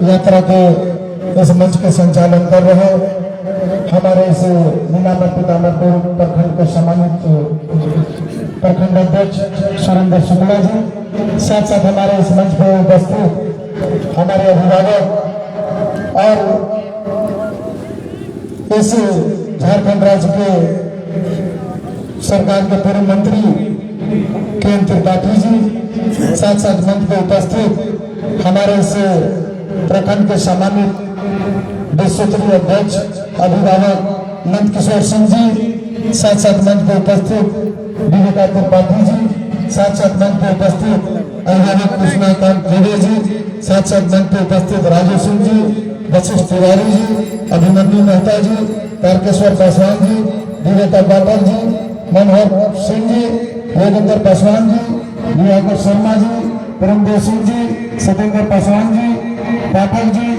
यात्रा के इस मंच के संचालन कर रहे हमारे इस नीलाम्बर पीताम्बरपुर प्रखंड के सम्मानित प्रखंड अध्यक्ष सुरेंद्र शुक्ला जी, साथ साथ हमारे इस मंच पर उपस्थित हमारे अभिभावक और इस झारखंड राज्य के सरकार के पूर्व मंत्री के त्रिपाठी जी, साथ साथ मंच पर उपस्थित हमारे इस प्रखंड के सम्मानित विश्वस्तरीय अध्यक्ष अभिभावक नंद किशोर सिंह जी, साथ साथ मंच पर उपस्थित विवेका त्रिपाठी जी, साथ साथ मंच पर उपस्थित अभिभावक कृष्णाकांत देवे जी, साथ साथ मंच पर उपस्थित राजू सिंह जी, वशिष्ठ तिवारी जी, अभिमन्यु मेहता जी, तारकेश्वर पासवान जी, विवेका पाठक जी, मनोहर सिंह जी, योगेंद्र पासवान जी, दिवाकर शर्मा जी, परमदेव सिंह जी, सत्येंद्र पासवान जी, पाठक जी,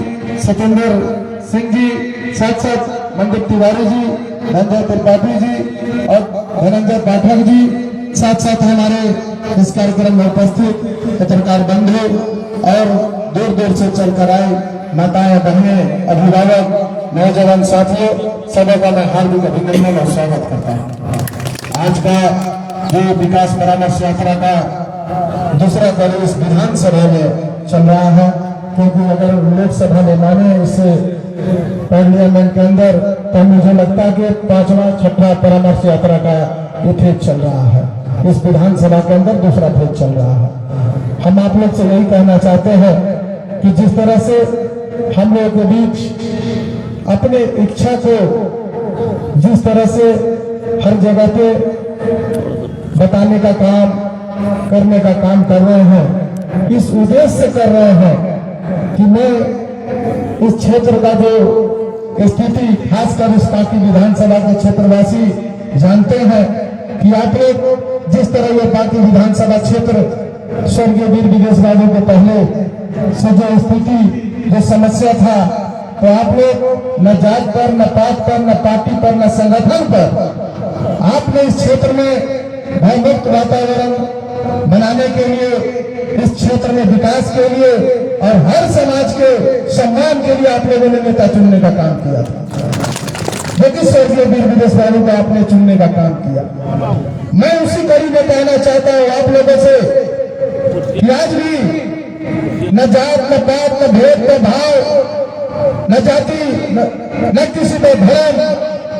सत्येंद्र सिंह जी, साथ साथ मंदिर तिवारी जी, धनंजय त्रिपाठी जी और धनंजय पाठक जी, साथ साथ हमारे इस कार्यक्रम में उपस्थित पत्रकार बंधु और दूर दूर से चलकर आए माताएं, बहनें, अभिभावक, नौजवान साथियों, सभी का मैं हार्दिक अभिनंदन और स्वागत करता हूँ। आज का जो विकास परामर्श यात्रा का दूसरा दौर इस विधानसभा में चल रहा है, क्योंकि अगर लोकसभा में माने इस पार्लियामेंट के अंदर तो मुझे लगता है कि 5वां 6वां परामर्श यात्रा का ये फेज चल रहा है। इस विधानसभा के अंदर दूसरा फेज चल रहा है। हम आप लोग से यही कहना चाहते हैं कि जिस तरह से हम लोगों के बीच अपने इच्छा को जिस तरह से हर जगह पे बताने का काम, करने का काम कर रहे हैं, इस उद्देश्य से कर रहे हैं कि मैं इस क्षेत्र का जो स्थिति, खासकर इस पार्टी विधानसभा के क्षेत्रवासी जानते हैं कि आप लोग जिस तरह ये पार्टी विधानसभा क्षेत्र स्वर्गीय वीर विदेश बाबू के पहले से जो स्थिति, जो समस्या था, तो आप लोग न जात पर, न पात पर, न पार्टी पर, न संगठन पर आपने इस क्षेत्र में भयमुक्त वातावरण बनाने के लिए, इस क्षेत्र में विकास के लिए और हर समाज के सम्मान के लिए आप लोगों ने नेता चुनने का काम किया था। लेकिन स्वर्गीय वीर विदेश बाबू को आपने चुनने का काम किया। मैं उसी कड़ी में कहना चाहता हूँ आप लोगों से कि आज भी न जात, न पात, न भेद, न भाव, न जाति, न किसी में धर्म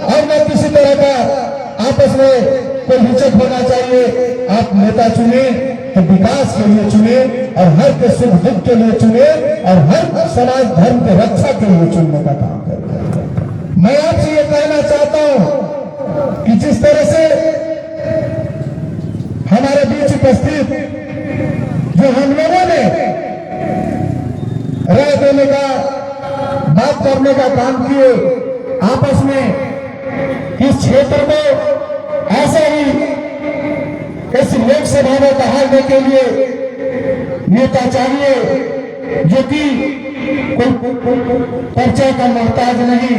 और न किसी तरह का आपस में कोई हिचक होना चाहिए। आप नेता चुने तो विकास के लिए चुने और हर के सुख दुख के लिए चुने और हर समाज धर्म के रक्षा के लिए चुनने का काम करें। मैं आपसे ये कहना चाहता हूं कि जिस तरह से हमारे बीच उपस्थित जो हम लोगों ने राय देने का, बात करने का काम किए आपस में, इस क्षेत्र में ऐसा ही इस लोकसभा में बहालने के लिए नेता चाहिए जो कि कोई परिचय का मोहताज नहीं,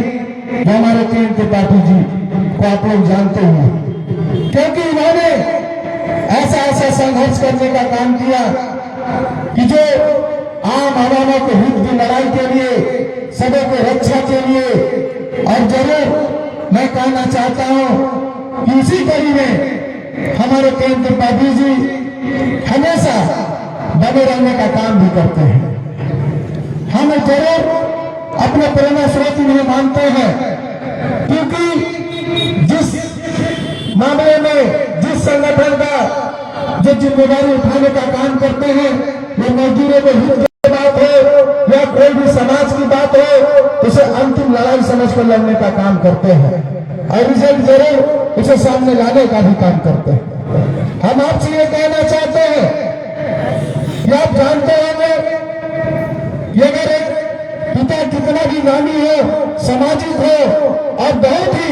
जो हमारे केंद्र त्रिपाठी जी को आप लोग जानते हैं, क्योंकि इन्होंने ऐसा ऐसा संघर्ष करने का काम किया कि जो आम आवामों के हित की लड़ाई के लिए, सबों की रक्षा के लिए, और जरूर मैं कहना चाहता हूं कि इसी कड़ी में हमारे केंद्र त्रिपाठी जी हमेशा बने रहने का काम भी करते हैं। हम जरूर अपने प्रेरणा स्रोत इन्हें मानते हैं, क्योंकि जिस मामले में, जिस संगठन का जो जिम्मेदारी उठाने का काम करते हैं, ये मजदूरों के हित की बात हो या कोई भी समाज की बात हो, उसे अंतिम लड़ाई समझकर लड़ने का काम करते हैं और रिजल्ट जरूर उसे सामने लाने का भी काम करते हैं। हम आपसे ये कहना चाहते हैं कि आप जानते होंगे कि अगर एक पिता कितना भी नामी हो, सामाजिक हो और बहुत ही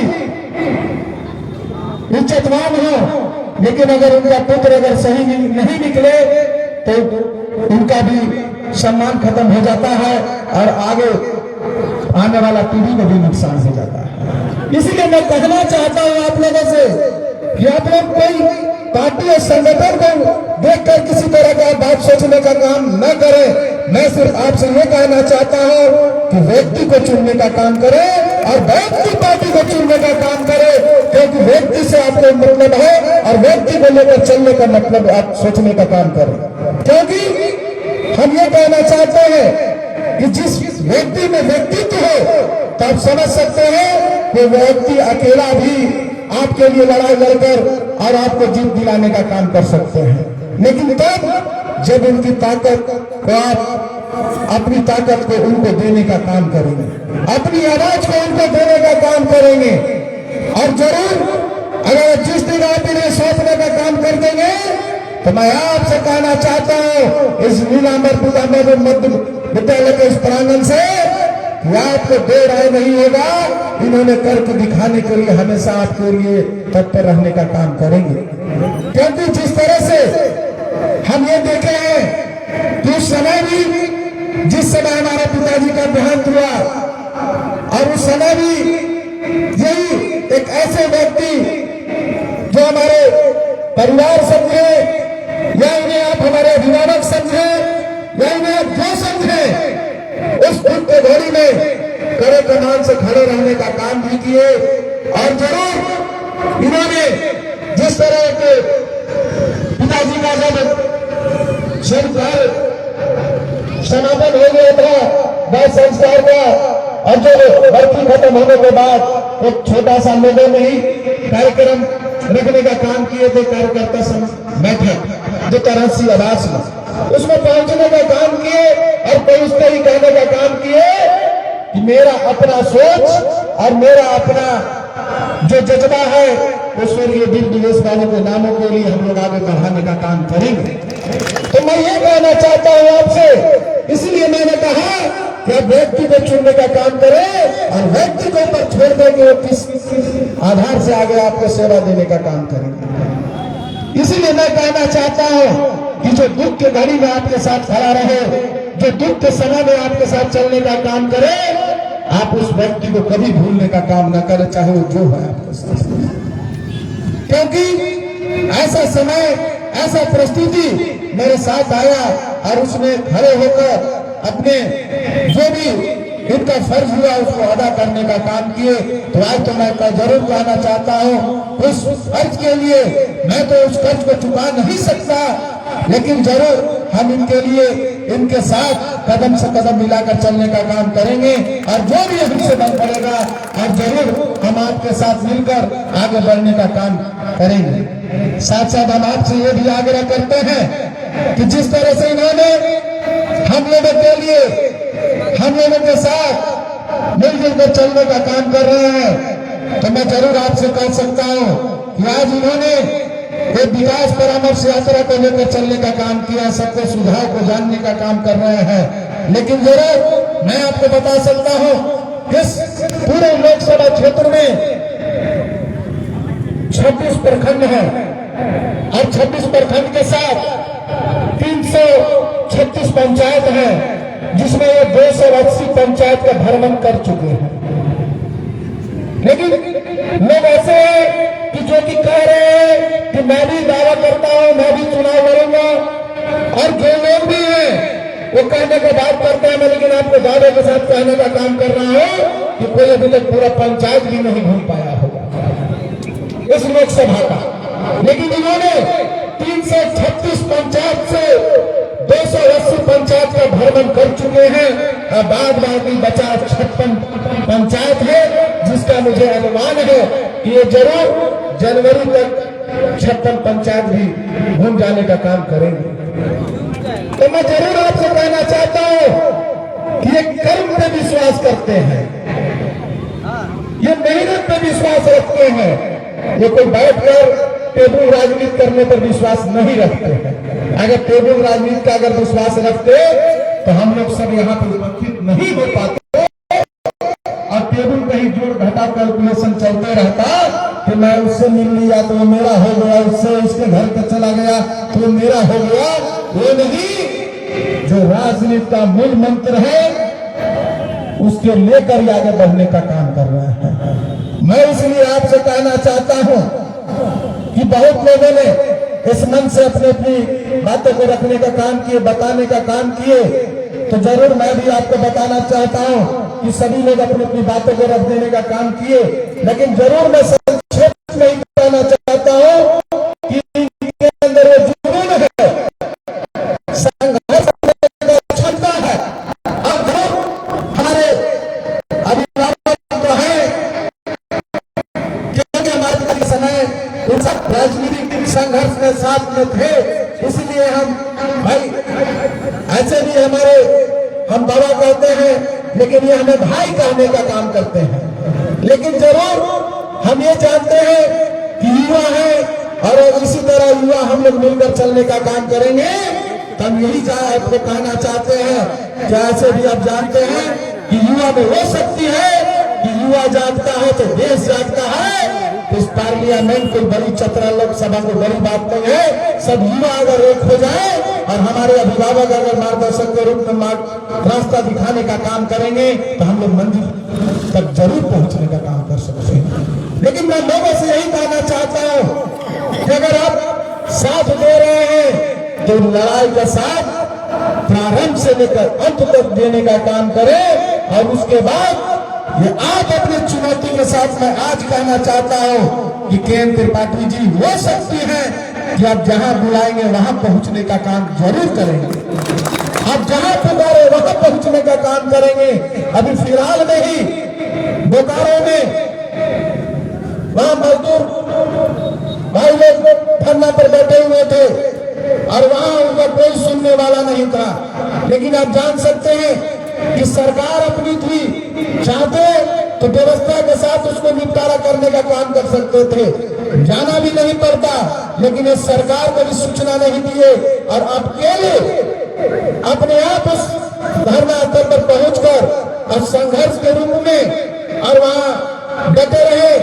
इज्जतवान हो, लेकिन अगर उनका पुत्र अगर सही नहीं निकले तो उनका भी सम्मान खत्म हो जाता है और आगे आने वाला पीढ़ी में भी नुकसान हो जाता है। इसलिए मैं कहना चाहता हूं आप लोगों से कि आप लोग कोई पार्टी और संगठन को देखकर किसी तरह का बात सोचने का काम न करें, मैं सिर्फ आपसे ये कहना चाहता हूं कि व्यक्ति को चुनने का काम करे और व्यक्ति पार्टी को चुनने का काम करे, क्योंकि व्यक्ति से आपको मतलब है और व्यक्ति को लेकर चलने का मतलब आप सोचने का काम करें। क्योंकि हम ये कहना चाहते हैं कि जिस व्यक्ति में व्यक्तित्व हो तो आप समझ सकते हैं कि व्यक्ति अकेला भी आपके लिए लड़ाई लड़कर और आपको जीत दिलाने का काम कर सकते हैं, लेकिन तब जब उनकी ताकत को आप अपनी ताकत को उनको देने का काम करेंगे, अपनी आवाज को उनको देने का काम करेंगे। और जरूर अगर जिस दिन आप इन्हें सौंपने का काम कर देंगे तो मैं आपसे कहना चाहता हूं इस नीलांबर मध्य विद्यालय के इस प्रांगण से कि आपको देर आए नहीं होगा, इन्होंने करके दिखाने के लिए हमेशा आपके लिए तत्पर रहने का काम करेंगे। क्योंकि जिस तरह से हम ये देखे हैं कि उस समय भी जिस समय हमारे पिताजी का देहांत हुआ और उस समय भी यही एक ऐसे व्यक्ति जो हमारे परिवार समझे या इन्हें आप हमारे अभिभावक समझे या इन्हें आप जो समझे, उस दुख के घड़ी में कड़े कमान से खड़े रहने का काम भी किए। और जरूर इन्होंने जिस तरह के पिताजी का जब संस्कार समापन हो गया था वह संस्कार का और जो भर्ती खत्म होने के बाद एक छोटा सा लोगों ने ही कार्यक्रम रखने का काम किए थे, कार्यकर्ता बैठक जो तरहसी आवास में उसमें पहुंचने का काम किए और पहुंचते ही कहने का काम किए कि मेरा अपना सोच और मेरा अपना जो जज्बा है उसके लिए वीर दिवस वालों के नामों के लिए हम लोग आगे बढ़ाने का काम करेंगे। तो मैं ये कहना चाहता हूं आपसे, इसलिए मैंने कहा कि आप व्यक्ति को चुनने का काम करें और व्यक्ति को ऊपर छोड़ देंगे वो किस आधार से आगे आपको सेवा देने का काम करेंगे। इसीलिए मैं कहना चाहता हूं कि जो दुख के घड़ी में आपके साथ खड़ा रहे, जो दुख के समय में आपके साथ चलने का काम करे, आप उस व्यक्ति को कभी भूलने का काम न करें, चाहे वो जो है आपके साथ। क्योंकि ऐसा समय ऐसा परिस्थिति मेरे साथ आया और उसने खड़े होकर अपने जो भी इनका फर्ज हुआ उसको अदा करने का काम किए। तो आज तो मैं जरूर कहना चाहता हूं उस फर्ज के लिए मैं तो उस कर्ज को चुका नहीं सकता, लेकिन जरूर हम इनके लिए इनके साथ कदम से कदम मिलाकर चलने का काम करेंगे और जो भी हमसे बन पड़ेगा और जरूर हम आपके साथ मिलकर आगे बढ़ने का काम करेंगे। साथ साथ हम आपसे ये भी आग्रह करते हैं कि जिस तरह से इन्होंने हम लोगों के लिए हम लोगों के साथ मिलजुल कर चलने का काम कर रहे हैं, तो मैं जरूर आपसे कह सकता हूं कि आज इन्होंने एक विकास परामर्श यात्रा को लेकर चलने का काम किया, सबके सुझाव को जानने का काम कर रहे हैं। लेकिन जरूर मैं आपको बता सकता हूं इस पूरे लोकसभा क्षेत्र में 26 प्रखंड है और 26 प्रखंड के साथ 336 पंचायत है, जिसमें ये 280 पंचायत का भ्रमण कर चुके हैं। लेकिन लोग ऐसे हैं कि जो कि कह रहे हैं कि मैं भी दावा करता हूं, मैं भी चुनाव लड़ूंगा, और जो लोग भी हैं वो कहने के बात करते हैं। मैं लेकिन आपको दावे के साथ कहने का काम कर रहा हूं कि कोई अभी तक पूरा पंचायत भी नहीं घूम पाया होगा इस लोकसभा का। लेकिन इन्होंने 336 पंचायत से 280 पंचायत का भ्रमण कर चुके हैं। बाद बाकी बचा 56 पंचायत है, जिसका मुझे अनुमान है कि ये जरूर जनवरी तक 56 पंचायत भी घूम जाने का काम करेंगे। तो मैं जरूर आपसे कहना चाहता हूं कि ये कर्म पे विश्वास करते हैं, ये मेहनत पे विश्वास रखते हैं, ये कोई बैठकर टेबल राजनीति करने पर विश्वास नहीं रखते हैं। अगर टेबल राजनीति का अगर विश्वास रखते तो हम लोग सब यहाँ पर उपस्थित नहीं हो पाते और टेबल कहीं जोड़ घटा कैलकुलेशन चलते रहता कि मैं उससे मिल लिया तो वो मेरा हो गया, उससे उसके घर पे चला गया तो वो मेरा हो गया। वो नहीं, जो राजनीति का मूल मंत्र है उसके लेकर आगे बढ़ने का काम कर रहे हैं। मैं इसलिए आपसे कहना चाहता हूं कि बहुत लोगों ने इस मन से अपनी अपनी बातों को रखने का काम किए, बताने का काम किए, तो जरूर मैं भी आपको बताना चाहता हूं कि सभी लोग अपनी अपनी बातों को रख देने का काम किए, लेकिन जरूर मैं संक्षेप में ही कहना चाहता हूं कि इनके अंदर वो जुनून है, संघर्ष करने का क्षमता है। अब हमारे अभिभावक तो है, क्योंकि हमारे समय इन सब राजनीतिक संघर्ष में साथ में थे, इसलिए हम भाई ऐसे भी हमारे हम बाबा कहते हैं, लेकिन ये हमें भाई कहने का काम करते हैं। लेकिन जरूर हम ये जानते हैं कि युवा है और इसी तरह युवा हम लोग मिलकर चलने का काम करेंगे। तो हम यही आपको कहना चाहते हैं कि ऐसे भी आप जानते हैं कि युवा में वो शक्ति है कि युवा जागता है तो देश जागता है। इस पार्लियामेंट कोई बड़ी चतरा लोकसभा को बड़ी बात नहीं है। सब युवा अगर एक हो जाए और हमारे अभिभावक अगर मार्गदर्शक के रूप में रास्ता दिखाने का काम करेंगे तो हम लोग मंदिर तक जरूर पहुंचने का काम कर सकते हैं। लेकिन मैं लोगों से यही कहना चाहता हूं कि अगर आप साथ दे रहे हैं तो लड़ाई का साथ प्रारंभ से लेकर अंत तक देने का काम करें। और उसके बाद ये आप अपनी चुनौती के साथ मैं आज कहना चाहता हूं कि के.एन. त्रिपाठी जी वो शक्ति है कि आप जहां बुलाएंगे वहां पहुंचने का काम जरूर करेंगे। आप जहां पुकारे वहां पहुंचने का काम करेंगे। अभी फिलहाल में ही बोकारो में वहां मजदूर भाई लोग धरना पर बैठे हुए थे और वहां उनका कोई सुनने वाला नहीं था। लेकिन आप जान सकते हैं कि सरकार अपनी थी, चाहते तो व्यवस्था के साथ उसको निपटारा करने का काम कर सकते थे, जाना भी नहीं पड़ता। लेकिन इस सरकार को भी सूचना नहीं दिए और अकेले अपने आप उस धरना स्थल पर पहुंचकर और संघर्ष के रूप में और वहां डटे रहे।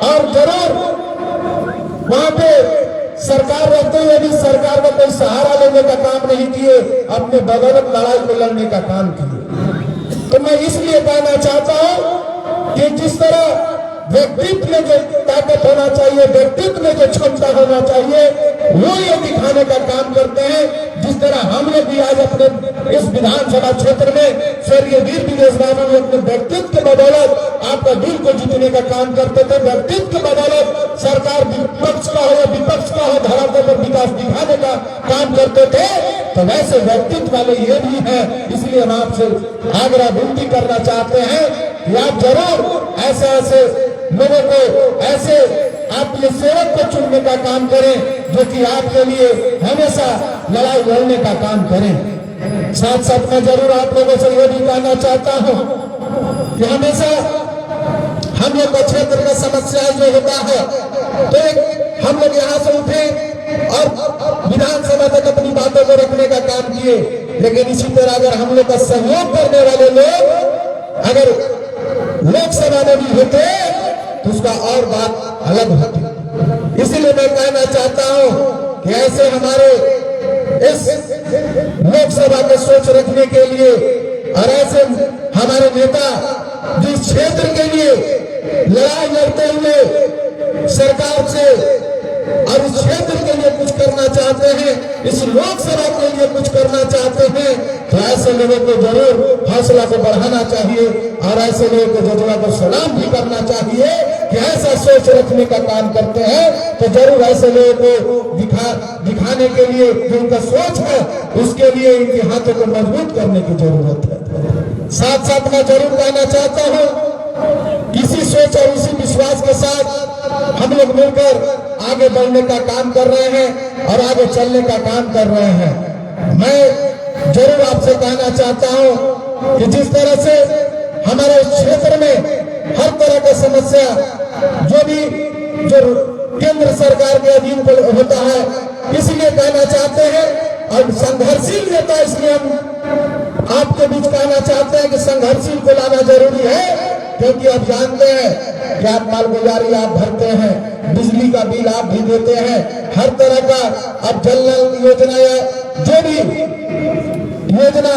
और जरूर वहां पे सरकार रहते हुए भी सरकार का कोई सहारा लेने का काम नहीं किए, अपने बदौलत लड़ाई को लड़ने का काम किए। तो मैं इसलिए कहना चाहता हूं कि जिस तरह व्यक्तित्व में जो ताकत होना चाहिए, व्यक्तित्व में जो क्षमता होना चाहिए, वो ये दिखाने का काम करते हैं। जिस तरह हम लोग भी आज अपने इस विधानसभा क्षेत्र में स्वर्गीय वीर दिनेश बाबू ने अपने व्यक्तित्व के बदौलत आपका दिल को जीतने का काम करते थे। व्यक्तित्व के बदौलत सरकार विपक्ष का हो या विपक्ष का हो, धरातल पर विकास दिखाने का काम करते थे। तो वैसे व्यक्तित्व वाले ये भी है। इसलिए हम आपसे आग्रह विनती करना चाहते हैं कि आप जरूर ऐसे ऐसे लोगों को, ऐसे आपके सेवक को चुनने का काम करें जो कि आपके लिए हमेशा लड़ाई लड़ने का काम करें। साथ साथ मैं जरूर आप लोगों से यह भी कहना चाहता हूं कि हमेशा हम लोग का क्षेत्र का समस्या जो होता है तो एक हम लोग यहाँ से उठे और विधानसभा तक अपनी बातों को रखने का काम किए। लेकिन इसी तरह अगर हम लोग का सहयोग करने वाले लोग अगर लोकसभा में भी होते तो उसका और बात अलग होती। इसलिए मैं कहना चाहता हूं कि ऐसे हमारे इस लोकसभा के सोच रखने के लिए और ऐसे हमारे नेता जिस क्षेत्र के लिए लड़ाई लड़ते हुए सरकार से और इस क्षेत्र के लिए कुछ करना चाहते हैं, इस लोकसभा के लिए कुछ करना चाहते हैं, तो ऐसे लोगों को जरूर हौसला को बढ़ाना चाहिए और ऐसे लोगों को जज्बा को सलाम भी करना चाहिए कि ऐसा सोच रखने का काम करते हैं। तो जरूर ऐसे लोगों को दिखाने के लिए जो उनका सोच है उसके लिए इनके हाथों को मजबूत करने की जरूरत है। साथ साथ मैं जरूर कहना चाहता हूँ इसी सोच और इसी विश्वास के साथ हम लोग मिलकर आगे बढ़ने का काम कर रहे हैं और आगे चलने का काम कर रहे हैं। मैं जरूर आपसे कहना चाहता हूं कि जिस तरह से हमारे क्षेत्र में हर तरह का समस्या जो केंद्र सरकार के अधीन होता है, इसलिए कहना चाहते हैं और संघर्षशील नेता इसलिए हम आपके बीच कहना चाहते हैं कि संघर्षशील को लाना जरूरी है। क्योंकि आप जानते हैं कि आप मालगुजारी आप भरते हैं, बिजली का बिल आप भी देते हैं, हर तरह का अब जल नल योजना या जो भी योजना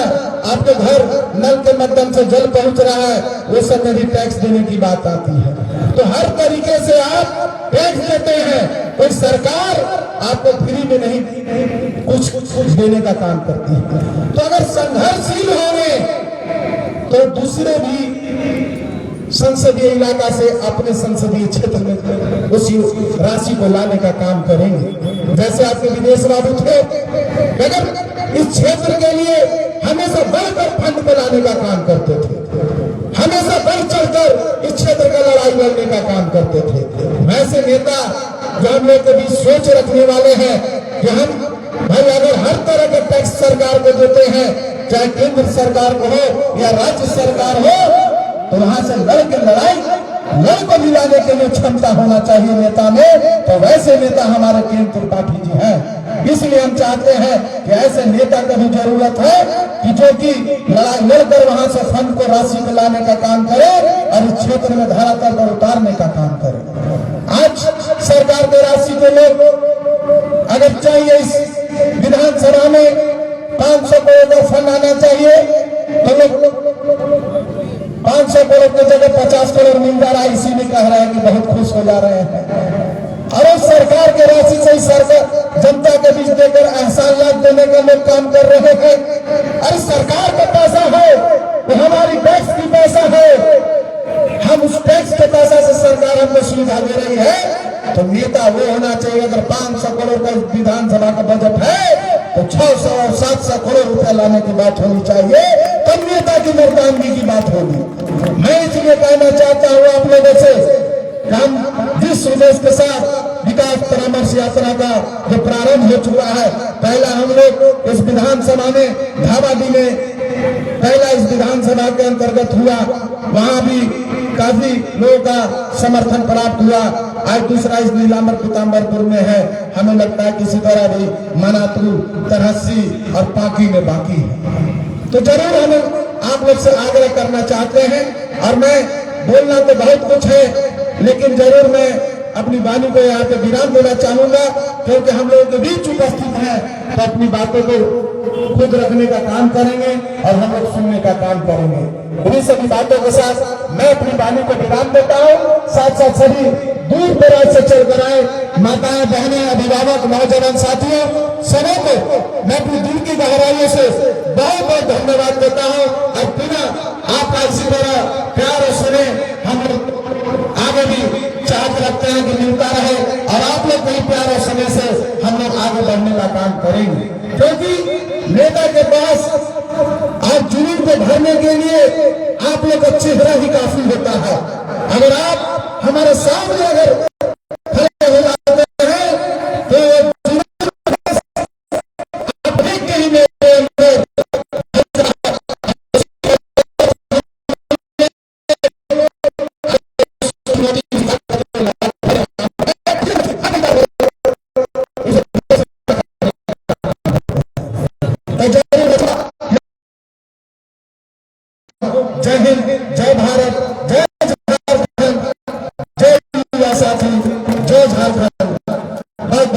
आपके घर नल के माध्यम से जल पहुंच रहा है, उस सब में भी टैक्स देने की बात आती है। तो हर तरीके से आप टैक्स देते हैं, कोई सरकार आपको फ्री में नहीं कुछ देने का काम करती है। तो अगर संघर्षशील होंगे तो दूसरे भी संसदीय इलाका से अपने संसदीय क्षेत्र में उसी राशि को लाने का काम करेंगे। जैसे आपके विदेश बाबू थे, अगर इस क्षेत्र के लिए हमेशा बढ़कर फंड को लाने का काम करते थे, हमेशा बढ़ चढ़कर इस क्षेत्र का लड़ाई लड़ने का काम करते थे। वैसे नेता जो हम लोग कभी सोच रखने वाले हैं कि हम भाई अगर हर तरह के टैक्स सरकार को देते हैं, चाहे केंद्र सरकार को हो या राज्य सरकार हो, तो वहां से लड़ के लड़ को मिलाने के लिए क्षमता होना चाहिए नेता में। तो वैसे नेता हमारे केंद्र त्रिपाठी जी हैं। इसलिए हम चाहते हैं कि ऐसे नेता की भी जरूरत है कि जो कि लड़ाई लड़कर वहां से फंड को राशि को लाने का काम करे और इस क्षेत्र में धरातल पर उतारने का काम करे। आज सरकार के राशि को लोग अगर चाहिए इस विधानसभा में 500 करोड़ का फंड आना चाहिए, तो लोग 500 करोड़ की जगह 50 करोड़ मिल जा रहा है, इसी में कह रहे हैं कि बहुत खुश हो जा रहे हैं। और उस सरकार के राशि से ही सरकार जनता के बीच देकर एहसान लाभ देने का लोग काम कर रहे हैं। अरे सरकार का पैसा है, वो हमारी टैक्स की पैसा है, हम उस टैक्स के पैसा से सरकार हमको सुविधा दे रही है। तो नेता वो होना चाहिए, अगर 500 करोड़ का विधानसभा का बजट है तो 600 और 700 करोड़ रुपया लाने की बात होनी चाहिए, तब नेता की मर्दानगी की बात होगी। मैं इसलिए कहना चाहता हूँ आप लोगों से, हम जिस उद्देश्य के साथ विकास परामर्श यात्रा का जो प्रारंभ हो चुका है, पहला हम लोग इस विधानसभा में धाबाडी में पहला इस विधानसभा के अंतर्गत हुआ, वहां भी काफी लोगों का समर्थन प्राप्त हुआ। आज दूसरा इस नीलांबर पीताम्बरपुर में है। हमें लगता है किसी तरह भी मनातू, तरहसी और पाकी में बाकी है। तो जरूर हम आप लोग से आग्रह करना चाहते हैं, और मैं बोलना तो बहुत कुछ है, लेकिन जरूर मैं अपनी वाणी को यहाँ पे विराम देना चाहूंगा, क्योंकि हम लोगों के बीच उपस्थित हैं तो अपनी बातों को खुद रखने का काम करेंगे और हम लोग सुनने का काम करेंगे। इन्हीं सभी बातों के साथ मैं अपनी वाणी को विराम देता हूँ। साथ साथ सभी दूर दराज से चलकर आए माताएं, बहनें, अभिभावक, नौजवान साथियों सभी को मैं अपनी दिल की गहराइयों से बहुत बहुत धन्यवाद देता हूँ। और पुनः आपका इसी तरह प्यार और सुने हम लोग आगे भी चाहत रखते हैं कि मिलता रहे, और आप लोग कई प्यार और समय से हम लोग आगे बढ़ने का काम करेंगे, क्योंकि नेता के पास आज जुनून को भरने के लिए आप लोग अच्छी तरह ही काफी होता है। अगर आप हमारे साथ